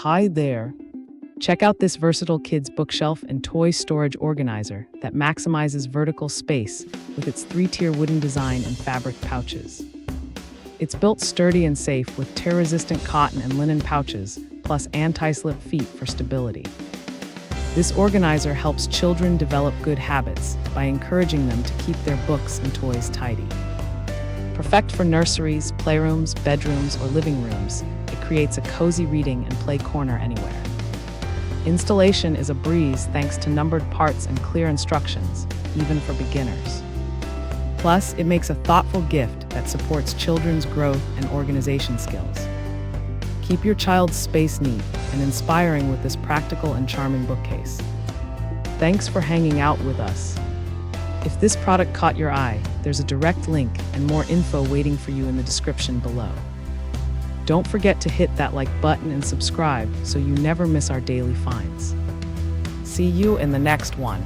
Hi there. Check out this versatile kids bookshelf and toy storage organizer that maximizes vertical space with its 3-tier wooden design and fabric pouches. It's built sturdy and safe with tear-resistant cotton and linen pouches, plus anti-slip feet for stability. This organizer helps children develop good habits by encouraging them to keep their books and toys tidy. Perfect for nurseries, playrooms, bedrooms, or living rooms, it creates a cozy reading and play corner anywhere. Installation is a breeze thanks to numbered parts and clear instructions, even for beginners. Plus, it makes a thoughtful gift that supports children's growth and organization skills. Keep your child's space neat and inspiring with this practical and charming bookcase. Thanks for hanging out with us. If this product caught your eye, there's a direct link and more info waiting for you in the description below. Don't forget to hit that like button and subscribe so you never miss our daily finds. See you in the next one.